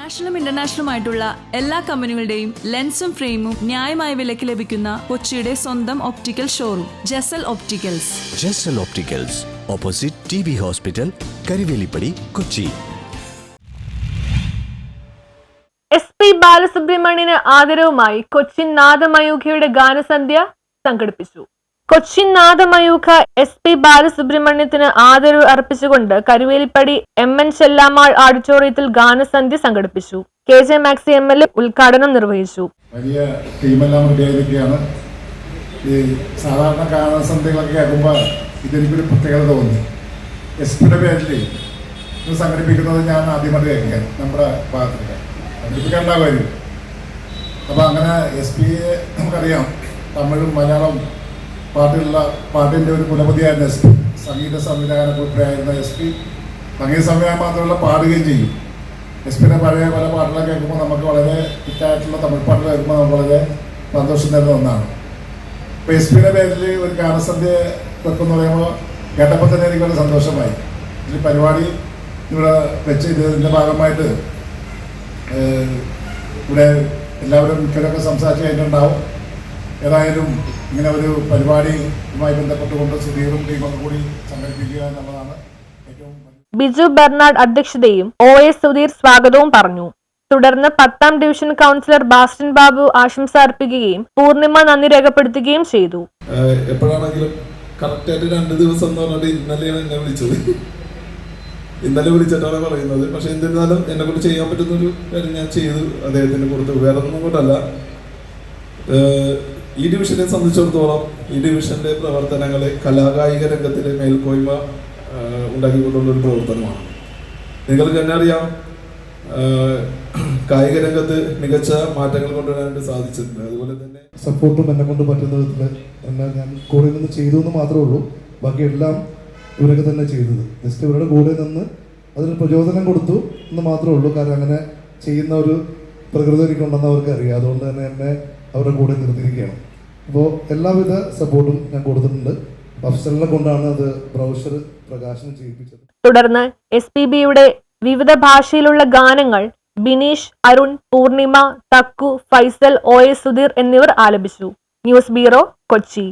നാഷണലും ഇന്റർനാഷണലുമായിട്ടുള്ള എല്ലാ കമ്പനികളുടെയും ലെൻസും ഫ്രെയിമും ന്യായമായ വിലയ്ക്ക് ലഭിക്കുന്ന കൊച്ചിയുടെ സ്വന്തം optical showroom Jesal opticals. Jesal opticals, opposite TB hospital, Karivelippady, Kochi. SP ബാലസുബ്രഹ്മണ്യന് ആദരവുമായി കൊച്ചിൻ നാദമയൂഖയുടെ ഗാനസന്ധ്യ സംഘടിപ്പിച്ചു. കൊച്ചിൻ നാദമയൂഖ SP ബാലസുബ്രഹ്മണ്യത്തിന് ആദരവ് അർപ്പിച്ചുകൊണ്ട് കരുവേലിപ്പടി MN ചെല്ലാമാൾ ഓഡിറ്റോറിയത്തിൽ ഗാനസന്ധ്യ സംഘടിപ്പിച്ചു. KJ മാക്സി MLA ഉദ്ഘാടനം നിർവഹിച്ചു. വലിയ ടീമെല്ലാം റെഡിയായിരിക്കുകയാണ്. ഈ സാധാരണ ഗാനസന്ധ്യകളൊക്കെ കേൾക്കുമ്പോൾ ഇതെനിക്കൊരു പ്രത്യേകത തോന്നി. SP-യുടെ പേരിൽ ഇത് സംഘടിപ്പിക്കുന്നത് ഞാൻ ആദ്യമായിട്ട് കേൾക്കുകയാണ് നമ്മുടെ ഭാഗത്തില്ല, സംഘടിപ്പിക്കാനുണ്ടാകുമായിരുന്നു. അപ്പോൾ അങ്ങനെ SP-യെ നമുക്കറിയാം, തമിഴും മലയാളം പാട്ടിൻ്റെ ഒരു കുലപതിയായിരുന്ന SP, സംഗീത സംവിധാന കുറിപ്പായിരുന്ന SP, സംഗീത സംവിധാനം മാത്രമല്ല പാടുകയും ചെയ്യും. SP-യുടെ പഴയ പല പാട്ടുകളൊക്കെ കേൾക്കുമ്പോൾ നമുക്ക് വളരെ ഹിറ്റായിട്ടുള്ള തമിഴ് പാട്ടുകൾ കേൾക്കുമ്പോൾ നമുക്ക് വളരെ സന്തോഷം തരുന്ന ഒന്നാണ്. അപ്പോൾ SP-യുടെ പേരിൽ ഒരു ഗാനസന്ധ്യ വെക്കുമെന്ന് പറയുമ്പോൾ കേട്ടപ്പോൾ തന്നെ എനിക്ക് വളരെ സന്തോഷമായി. ഈ പരിപാടി ഇവിടെ വെച്ച് ഇതിൻ്റെ ഭാഗമായിട്ട് ഇവിടെ എല്ലാവരും മിക്കവരൊക്കെ സംസാരിച്ച് കഴിഞ്ഞിട്ടുണ്ടാവും. ഏതായാലും ഇങ്ങനെ ഒരു പരിപാടിയുമായി ബന്ധപ്പെട്ടുകൊണ്ട് സുധീറും ടീമൊക്കെ കൂടി സംഘടിപ്പിക്കുക എന്നുള്ളതാണ് ഏറ്റവും. ബിജു ബെർണാഡ് അധ്യക്ഷതയും OS സുധീർ സ്വാഗതവും പറഞ്ഞു. തുടർന്ന് 10ാം ഡിവിഷൻ കൗൺസിലർ ബാസ്റ്റൻ ബാബു ആശംസ അർപ്പിക്കുകയും പൂർണിമ നന്ദി രേഖപ്പെടുത്തുകയും ചെയ്തു. എപ്പോഴാണെങ്കിലും കറക്റ്റായിട്ട് 2 ദിവസം എന്ന് പറഞ്ഞിട്ട് ഇന്നലെയാണ് എന്നെ വിളിച്ചത്. ഇന്നലെ വിളിച്ചിട്ടാണ് പറയുന്നത്. പക്ഷെ എന്നിരുന്നാലും എന്നെ കൊണ്ട് ചെയ്യാൻ പറ്റുന്നൊരു കാര്യം ഞാൻ ചെയ്തു, അദ്ദേഹത്തിന് കൊടുത്തു. വേറെ ഒന്നും കൊണ്ടല്ല, ഈ ഡിവിഷനെ സംബന്ധിച്ചിടത്തോളം ഈ ഡിവിഷന്റെ പ്രവർത്തനങ്ങളെ കലാകായിക രംഗത്തിലെ മേൽക്കോയ്മ ഉണ്ടാക്കിക്കൊണ്ടുള്ളൊരു പ്രവർത്തനമാണ്. നിങ്ങൾക്ക് തന്നെ അറിയാം, കായിക രംഗത്ത് മികച്ച മാറ്റങ്ങൾ കൊണ്ടുവരാനായിട്ട് സാധിച്ചിട്ടുണ്ട്. അതുപോലെ തന്നെ സപ്പോർട്ടും എന്നെ കൊണ്ട് പറ്റുന്ന വിധത്തിൽ എന്നെ ഞാൻ കൂടെ നിന്ന് ചെയ്തു എന്ന് മാത്രമേ ഉള്ളൂ. ബാക്കി എല്ലാം ഇവരൊക്കെ തന്നെ ചെയ്തത്. ജസ്റ്റ് ഇവരുടെ കൂടെ നിന്ന് അതിന് പ്രചോദനം കൊടുത്തു എന്ന് മാത്രമേ ഉള്ളൂ. കാരണം അങ്ങനെ ചെയ്യുന്ന ഒരു പ്രകൃതി എനിക്കുണ്ടെന്ന് അവർക്ക് അറിയാം. അതുകൊണ്ട് തന്നെ എന്നെ അവരുടെ കൂടെ നിർത്തിയിരിക്കുകയാണ്. അപ്പോൾ എല്ലാവിധ സപ്പോർട്ടും ഞാൻ കൊടുത്തിട്ടുണ്ട്. അഫ്സലിനെ കൊണ്ടാണ് അത് ബ്രൗഷർ പ്രകാശനം ചെയ്യിപ്പിച്ചത്. തുടർന്ന് SPBയുടെ വിവിധ ഭാഷയിലുള്ള ഗാനങ്ങൾ ബിനീഷ്, അരുൺ, പൂർണിമ, തക്കു, ഫൈസൽ, OS സുധീർ എന്നിവർ ആലപിച്ചു. News bureau, Kochi.